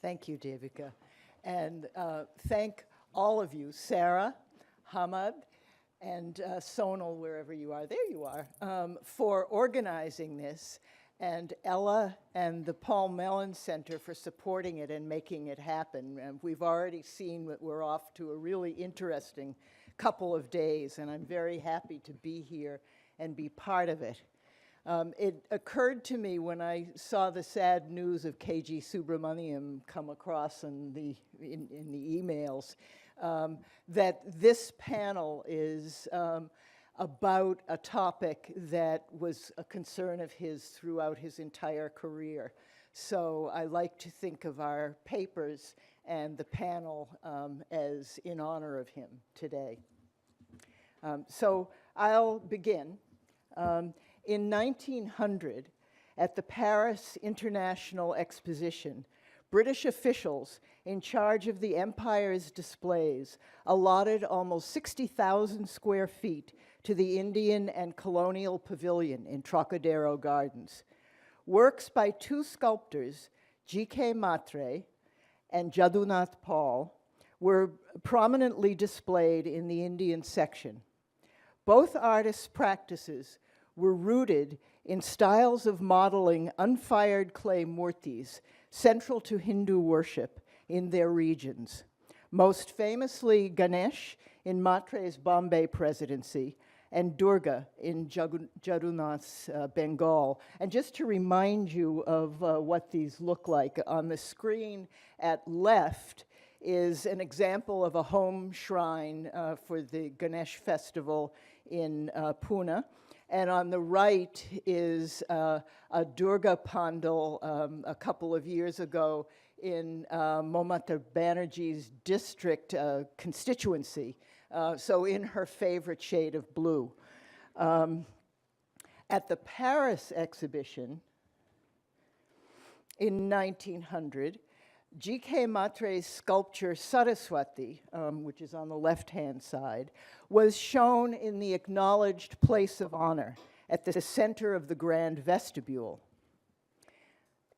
Thank you, Devika. And thank all of you, Sarah, Hamad, and Sonal, wherever you are, there you are, for organizing this, and Ella and the Paul Mellon Center for supporting it and making it happen. And we've already seen that we're off to a really interesting couple of days, and I'm very happy to be here and be part of it. It occurred to me when I saw the sad news of K.G. Subramaniam come across in the emails that this panel is about a topic that was a concern of his throughout his entire career. So I like to think of our papers and the panel as in honor of him today. So I'll begin. In 1900, at the Paris International Exposition, British officials in charge of the empire's displays allotted almost 60,000 square feet to the Indian and Colonial Pavilion in Trocadero Gardens. Works by two sculptors, G.K. Matre and Jadunath Pal, were prominently displayed in the Indian section. Both artists' practices were rooted in styles of modeling unfired clay murtis central to Hindu worship in their regions. Most famously, Ganesh in Matre's Bombay presidency and Durga in Jadunath's Bengal. And just to remind you of what these look like, on the screen at left is an example of a home shrine for the Ganesh festival in Pune. And on the right is a Durga Pandal a couple of years ago in Mamata Banerjee's district constituency, so in her favorite shade of blue. At the Paris exhibition in 1900, G.K. Matre's sculpture Saraswati, which is on the left-hand side, was shown in the acknowledged place of honor at the center of the grand vestibule.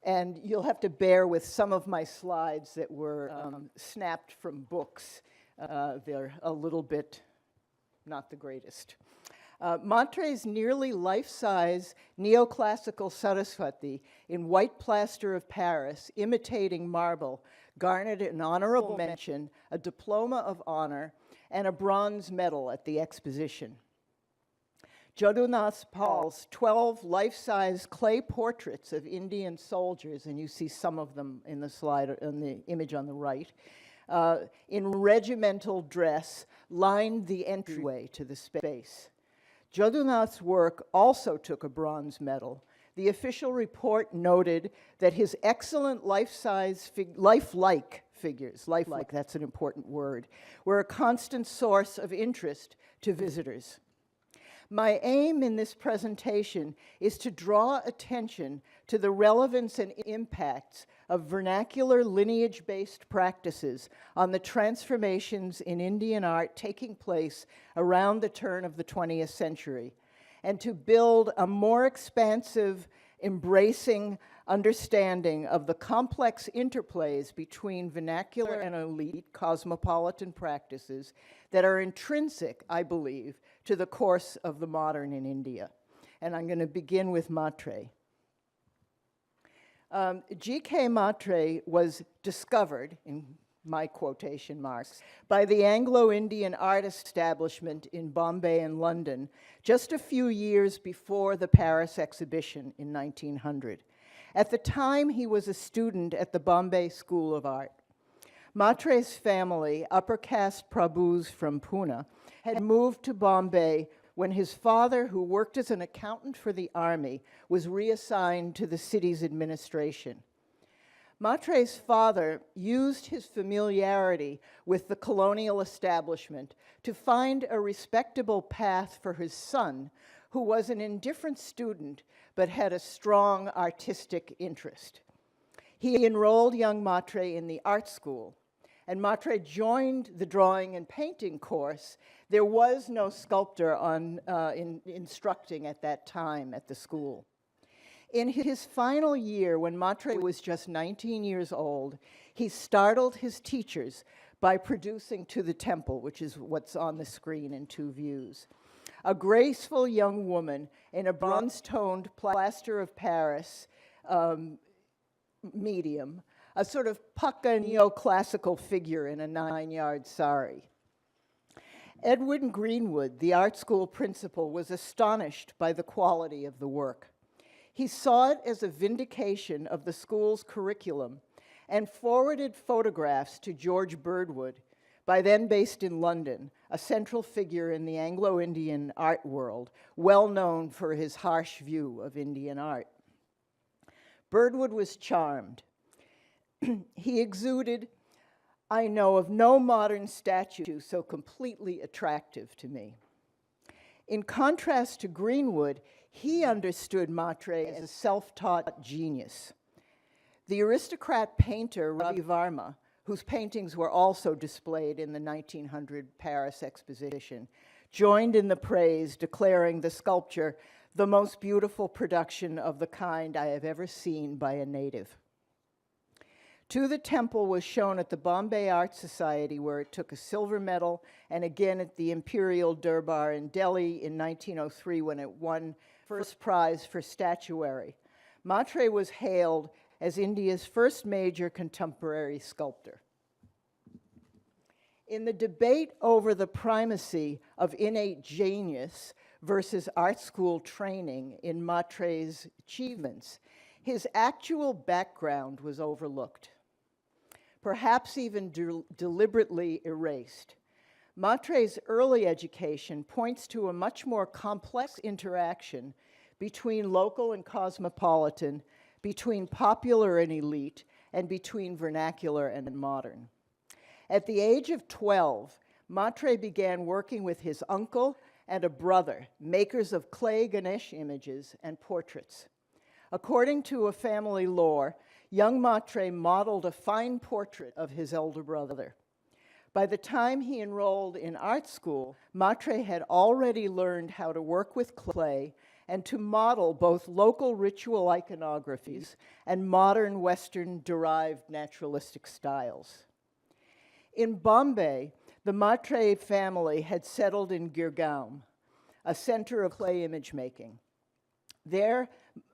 And you'll have to bear with some of my slides that were snapped from books. They're a little bit not the greatest. Matre's nearly life-size neoclassical Saraswati in white plaster of Paris, imitating marble, garnered an honorable mention, a diploma of honor, and a bronze medal at the exposition. Jadunath Pal's 12 life-size clay portraits of Indian soldiers, and you see some of them in the slide, in the image on the right, in regimental dress, lined the entryway to the space. Jadunath's work also took a bronze medal. The official report noted that his excellent lifelike figures, lifelike, that's an important word, were a constant source of interest to visitors. My aim in this presentation is to draw attention to the relevance and impacts of vernacular lineage-based practices on the transformations in Indian art taking place around the turn of the 20th century, and to build a more expansive, embracing understanding of the complex interplays between vernacular and elite cosmopolitan practices that are intrinsic, I believe, to the course of the modern in India. And I'm going to begin with Matre. G.K. Matre was discovered, in my quotation marks, by the Anglo-Indian art establishment in Bombay and London just a few years before the Paris exhibition in 1900. At the time, he was a student at the Bombay School of Art. Matre's family, upper caste Prabhus from Pune, had moved to Bombay when his father, who worked as an accountant for the army, was reassigned to the city's administration. Matre's father used his familiarity with the colonial establishment to find a respectable path for his son, who was an indifferent student but had a strong artistic interest. He enrolled young Matre in the art school, and Matre joined the drawing and painting course. There was no sculptor instructing at that time at the school. In his final year, when Matre was just 19 years old, he startled his teachers by producing To the Temple, which is what's on the screen in two views. A graceful young woman in a bronze-toned plaster of Paris medium, a sort of pucka neoclassical figure in a 9-yard sari. Edwin Greenwood, the art school principal, was astonished by the quality of the work. He saw it as a vindication of the school's curriculum and forwarded photographs to George Birdwood, by then based in London, a central figure in the Anglo-Indian art world, well known for his harsh view of Indian art. Birdwood was charmed. He exuded, "I know of no modern statue so completely attractive to me." In contrast to Greenwood, he understood Matre as a self-taught genius. The aristocrat painter Ravi Varma, whose paintings were also displayed in the 1900 Paris exposition, joined in the praise, declaring the sculpture the most beautiful production of the kind I have ever seen by a native. To the Temple was shown at the Bombay Art Society, where it took a silver medal, and again at the Imperial Durbar in Delhi in 1903 when it won first prize for statuary. Matre was hailed as India's first major contemporary sculptor. In the debate over the primacy of innate genius versus art school training in Matre's achievements, his actual background was overlooked, perhaps even deliberately erased. Matre's early education points to a much more complex interaction between local and cosmopolitan, between popular and elite, and between vernacular and modern. At the age of 12, Matre began working with his uncle and a brother, makers of clay Ganesh images and portraits. According to a family lore, young Matre modeled a fine portrait of his elder brother. By the time he enrolled in art school, Matre had already learned how to work with clay and to model both local ritual iconographies and modern Western-derived naturalistic styles. In Bombay, the Matre family had settled in Girgaon, a center of clay image making. There,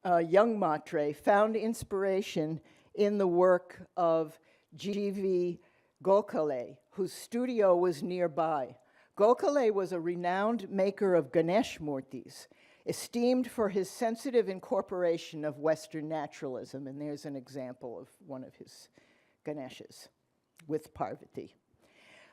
young Matre found inspiration in the work of G.V. Gokhale, whose studio was nearby. Gokhale was a renowned maker of Ganesh murtis, esteemed for his sensitive incorporation of Western naturalism, and there's an example of one of his Ganeshas with Parvati.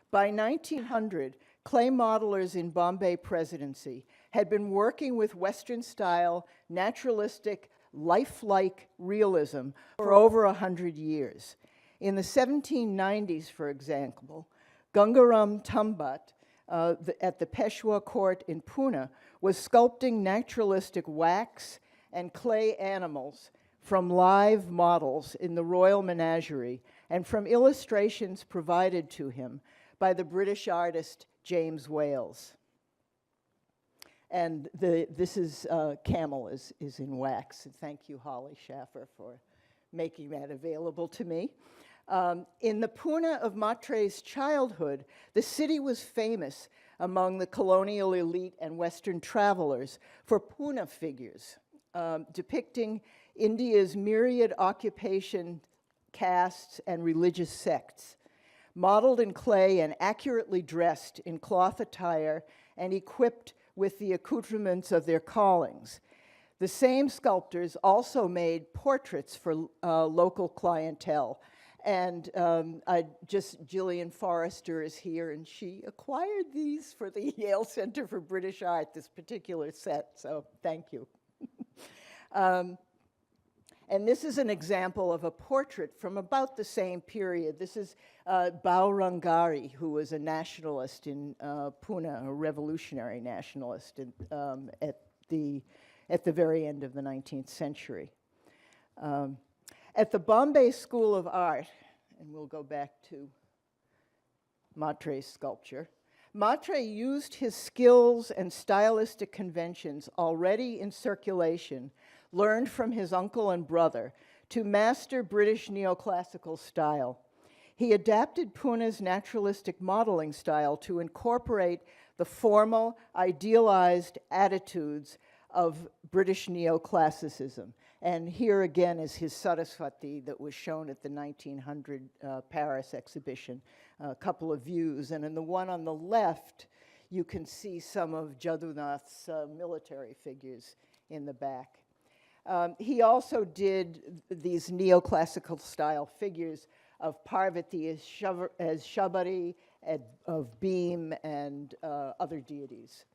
By 1900, clay modelers in Bombay Presidency had been working with Western-style, naturalistic, lifelike realism for over 100 years. In the 1790s, for example, Gangaram Tambat at the Peshwa court in Pune was sculpting naturalistic wax and clay animals from live models in the Royal Menagerie and from illustrations provided to him by the British artist James Wales. And this is camel is in wax. Thank you, Holly Schaffer, for making that available to me. In the Pune of Matre's childhood, the city was famous among the colonial elite and Western travelers for Pune figures, depicting India's myriad occupation, castes, and religious sects, modeled in clay and accurately dressed in cloth attire and equipped with the accoutrements of their callings. The same sculptors also made portraits for local clientele. And Gillian Forrester is here, and she acquired these for the Yale Center for British Art, this particular set, so thank you. And this is an example of a portrait from about the same period. This is Baurangari, who was a nationalist in Pune, a revolutionary nationalist at the very end of the 19th century. At the Bombay School of Art, and we'll go back to Matre's sculpture, Matre used his skills and stylistic conventions already in circulation, learned from his uncle and brother, to master British neoclassical style. He adapted Puna's naturalistic modeling style to incorporate the formal, idealized attitudes of British neoclassicism. And here again is his Saraswati that was shown at the 1900 Paris exhibition, a couple of views. And in the one on the left, you can see some of Jadunath's military figures in the back. He also did these neoclassical style figures of Parvati as Shabari, of Bhim, and other deities.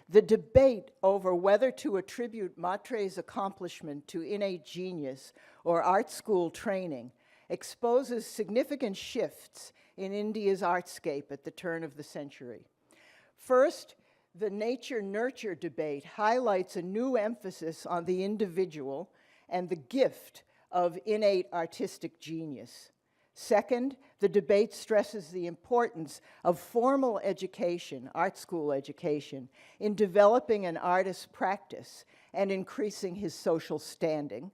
The debate over whether to attribute Maitreya's accomplishment to innate genius or art school training exposes significant shifts in India's artscape at the turn of the century. First, the nature-nurture debate highlights a new emphasis on the individual and the gift of innate artistic genius. Second, the debate stresses the importance of formal education, art school education, in developing an artist's practice and increasing his social standing.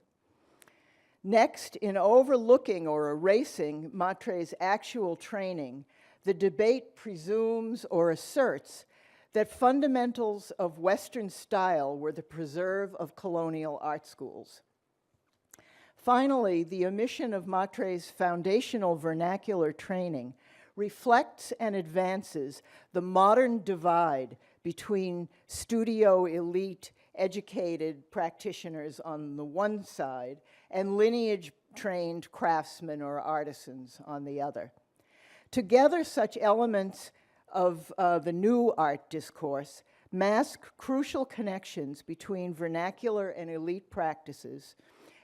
Next, in overlooking or erasing Maitreya's actual training, the debate presumes or asserts that fundamentals of Western style were the preserve of colonial art schools. Finally, the omission of Maitreya's foundational vernacular training reflects and advances the modern divide between studio elite, educated practitioners on the one side and lineage-trained craftsmen or artisans on the other. Together, such elements of the new art discourse mask crucial connections between vernacular and elite practices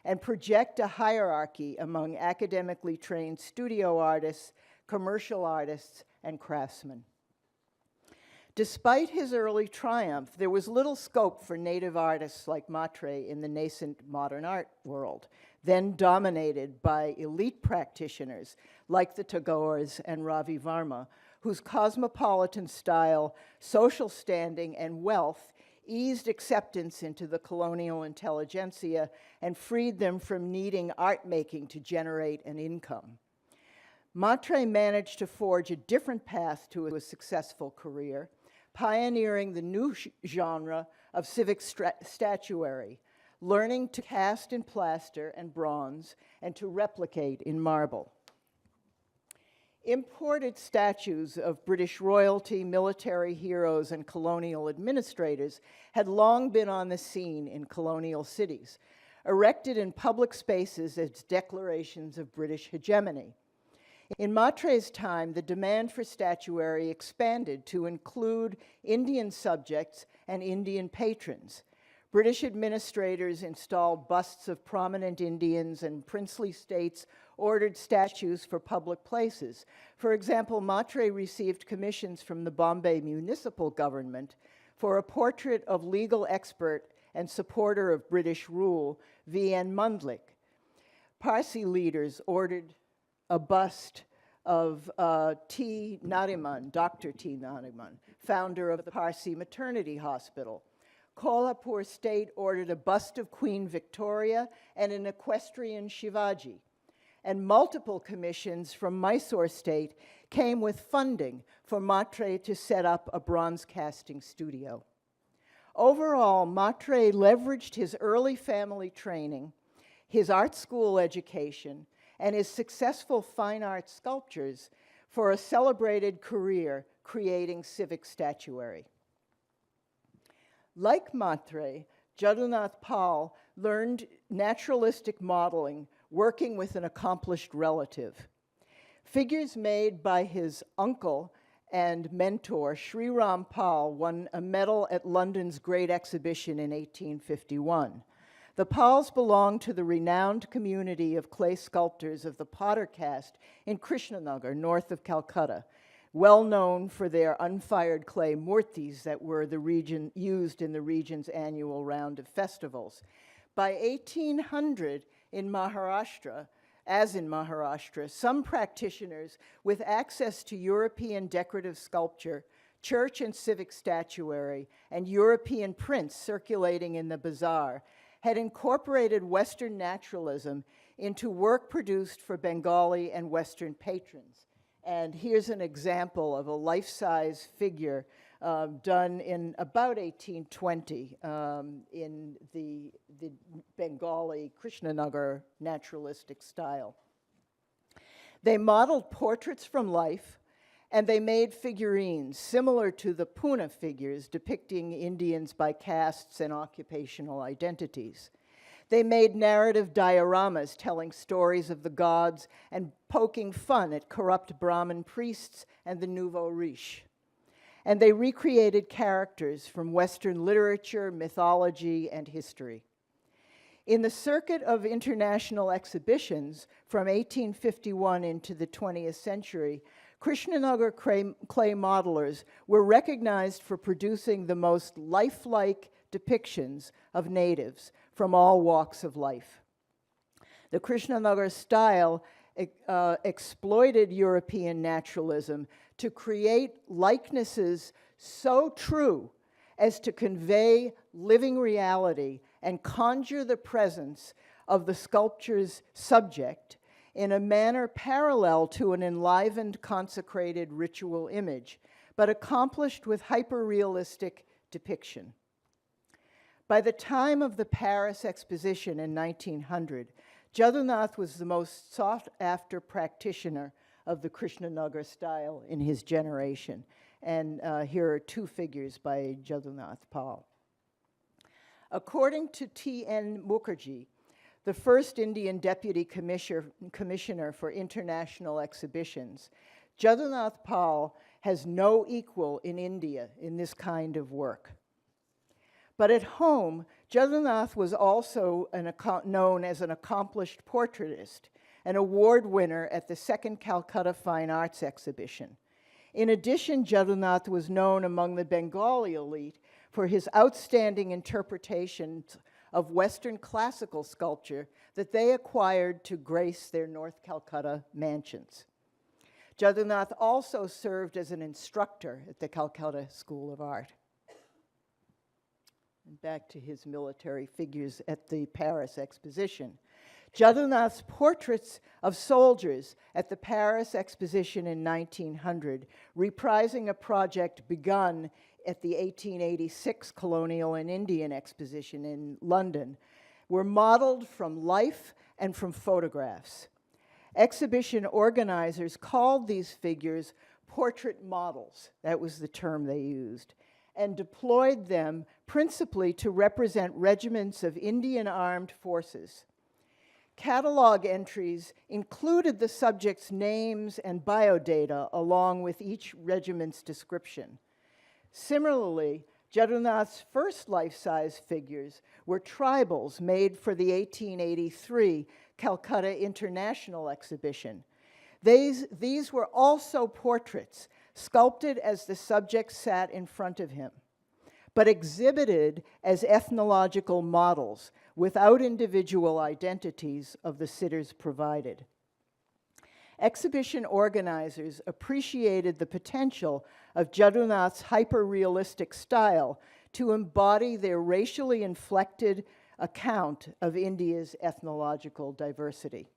and project a hierarchy among academically trained studio artists, commercial artists, and craftsmen. Despite his early triumph, there was little scope for native artists like Maitreya in the nascent modern art world, then dominated by elite practitioners like the Tagores and Ravi Varma, whose cosmopolitan style, social standing, and wealth eased acceptance into the colonial intelligentsia and freed them from needing art making to generate an income. Maitreya managed to forge a different path to a successful career, pioneering the new genre of civic statuary, learning to cast in plaster and bronze and to replicate in marble. Imported statues of British royalty, military heroes, and colonial administrators had long been on the scene in colonial cities, erected in public spaces as declarations of British hegemony. In Maitreya's time, the demand for statuary expanded to include Indian subjects and Indian patrons. British administrators installed busts of prominent Indians, and princely states ordered statues for public places. For example, Maitreya received commissions from the Bombay municipal government for a portrait of legal expert and supporter of British rule, V.N. Mundlik. Parsi leaders ordered a bust of T. Nariman, Dr. T. Nariman, founder of the Parsi Maternity Hospital. Kolhapur State ordered a bust of Queen Victoria and an equestrian Shivaji. And multiple commissions from Mysore State came with funding for Maitreya to set up a bronze casting studio. Overall, Maitreya leveraged his early family training, his art school education, and his successful fine art sculptures for a celebrated career creating civic statuary. Like Maitreya, Jadunath Pal learned naturalistic modeling working with an accomplished relative. Figures made by his uncle and mentor, Sri Ram Pal, won a medal at London's Great Exhibition in 1851. The Pals belonged to the renowned community of clay sculptors of the Potter caste in Krishnanagar, north of Calcutta, well known for their unfired clay murtis that were used in the region's annual round of festivals. By 1800, in Maharashtra, some practitioners with access to European decorative sculpture, church and civic statuary, and European prints circulating in the bazaar had incorporated Western naturalism into work produced for Bengali and Western patrons. And here's an example of a life-size figure done in about 1820 in the Bengali Krishnanagar naturalistic style. They modeled portraits from life, and they made figurines similar to the Pune figures depicting Indians by castes and occupational identities. They made narrative dioramas telling stories of the gods and poking fun at corrupt Brahmin priests and the nouveau riche. And they recreated characters from Western literature, mythology, and history. In the circuit of international exhibitions from 1851 into the 20th century, Krishnanagar clay modelers were recognized for producing the most lifelike depictions of natives from all walks of life. The Krishnanagar style exploited European naturalism to create likenesses so true as to convey living reality and conjure the presence of the sculpture's subject in a manner parallel to an enlivened, consecrated ritual image, but accomplished with hyper-realistic depiction. By the time of the Paris Exposition in 1900, Jadunath was the most sought-after practitioner of the Krishnanagar style in his generation. And here are two figures by Jadunath Pal. According to T.N. Mukherjee, the first Indian deputy commissioner for international exhibitions, Jadunath Pal has no equal in India in this kind of work. But at home, Jadunath was also known as an accomplished portraitist, an award winner at the Second Calcutta Fine Arts Exhibition. In addition, Jadunath was known among the Bengali elite for his outstanding interpretations of Western classical sculpture that they acquired to grace their North Calcutta mansions. Jadunath also served as an instructor at the Calcutta School of Art. And back to his military figures at the Paris Exposition. Jadunath's portraits of soldiers at the Paris Exposition in 1900, reprising a project begun at the 1886 Colonial and Indian Exposition in London, were modeled from life and from photographs. Exhibition organizers called these figures portrait models, that was the term they used, and deployed them principally to represent regiments of Indian armed forces. Catalog entries included the subjects' names and biodata along with each regiment's description. Similarly, Jadunath's first life-size figures were tribals made for the 1883 Calcutta International Exhibition. These were also portraits, sculpted as the subject sat in front of him, but exhibited as ethnological models without individual identities of the sitters provided. Exhibition organizers appreciated the potential of Jadunath's hyper-realistic style to embody their racially inflected account of India's ethnological diversity.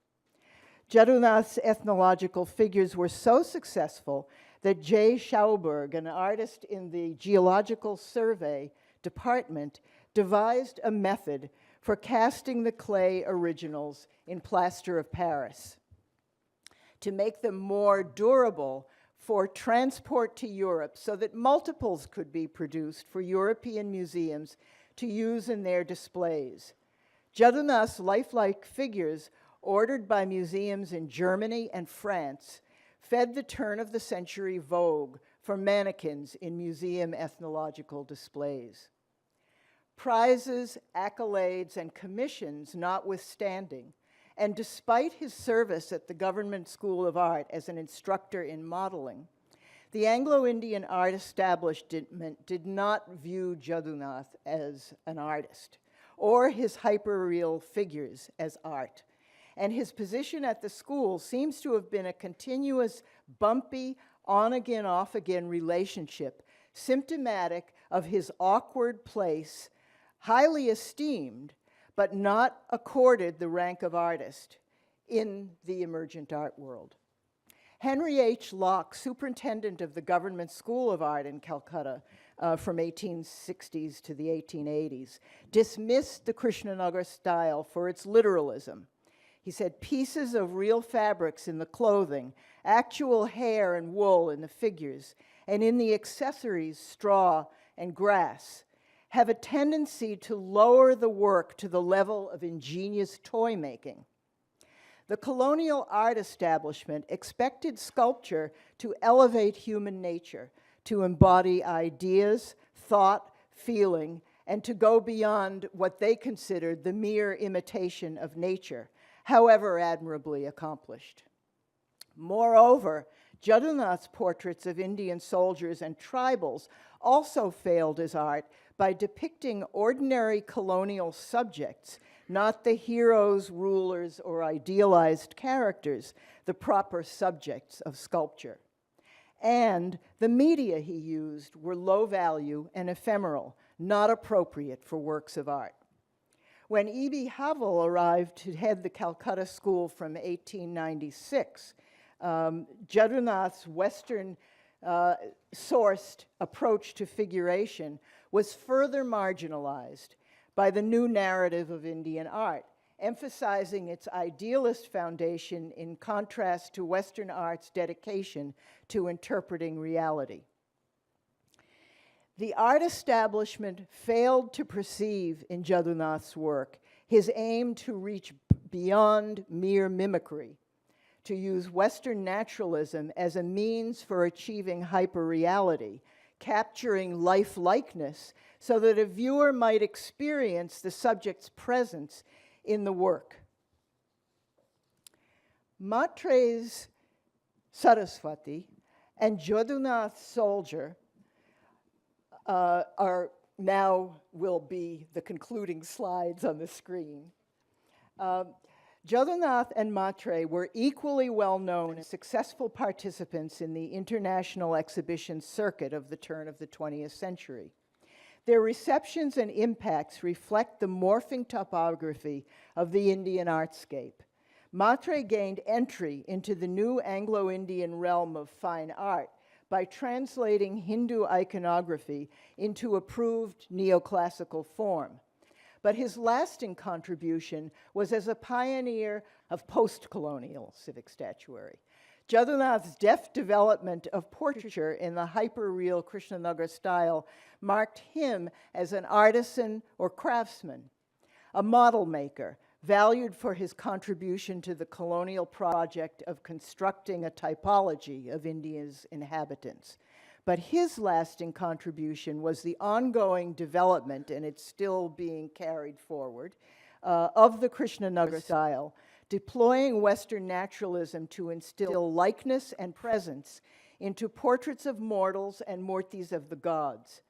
Jadunath's ethnological figures were so successful that J. Schauberg, an artist in the Geological Survey department, devised a method for casting the clay originals in plaster of Paris to make them more durable for transport to Europe so that multiples could be produced for European museums to use in their displays. Jadunath's lifelike figures, ordered by museums in Germany and France, fed the turn-of-the-century vogue for mannequins in museum ethnological displays. Prizes, accolades, and commissions notwithstanding, and despite his service at the Government School of Art as an instructor in modeling, the Anglo-Indian Art Establishment did not view Jadunath as an artist, or his hyperreal figures as art. And his position at the school seems to have been a continuous, bumpy, on-again, off-again relationship, symptomatic of his awkward place, highly esteemed, but not accorded the rank of artist. in the emergent art world. Henry H. Locke, superintendent of the Government School of Art in Calcutta from 1860s to the 1880s, dismissed the Krishnanagar style for its literalism. He said, pieces of real fabrics in the clothing, actual hair and wool in the figures, and in the accessories, straw and grass, have a tendency to lower the work to the level of ingenious toy making. The colonial art establishment expected sculpture to elevate human nature, to embody ideas, thought, feeling, and to go beyond what they considered the mere imitation of nature, however admirably accomplished. Moreover, Jadunath's portraits of Indian soldiers and tribals also failed as art by depicting ordinary colonial subjects, not the heroes, rulers, or idealized characters, the proper subjects of sculpture. And the media he used were low value and ephemeral, not appropriate for works of art. When E.B. Havel arrived to head the Calcutta School from 1896, Jadunath's Western sourced approach to figuration was further marginalized by the new narrative of Indian art, emphasizing its idealist foundation in contrast to Western art's dedication to interpreting reality. The art establishment failed to perceive in Jadunath's work his aim to reach beyond mere mimicry, to use Western naturalism as a means for achieving hyperreality, capturing life-likeness so that a viewer might experience the subject's presence in the work. Maitre's Saraswati and Jadunath's Soldier will be the concluding slides on the screen. Jadunath and Maitre were equally well-known as successful participants in the international exhibition circuit of the turn of the 20th century. Their receptions and impacts reflect the morphing topography of the Indian artscape. Maitre gained entry into the new Anglo-Indian realm of fine art by translating Hindu iconography into approved neoclassical form. But his lasting contribution was as a pioneer of post-colonial civic statuary. Jadunath's deft development of portraiture in the hyper-real Krishnanagar style marked him as an artisan or craftsman, a model maker, valued for his contribution to the colonial project of constructing a typology of India's inhabitants. But his lasting contribution was the ongoing development, and it's still being carried forward, of the Krishnanagar style, deploying Western naturalism to instill likeness and presence into portraits of mortals and murtis of the gods.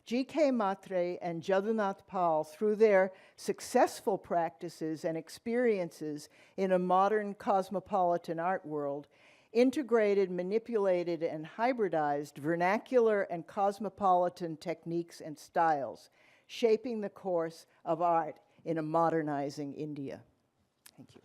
G.K. Maitre and Jadunath Pal, through their successful practices and experiences in a modern cosmopolitan art world, integrated, manipulated, and hybridized vernacular and cosmopolitan techniques and styles, shaping the course of art in a modernizing India. Thank you.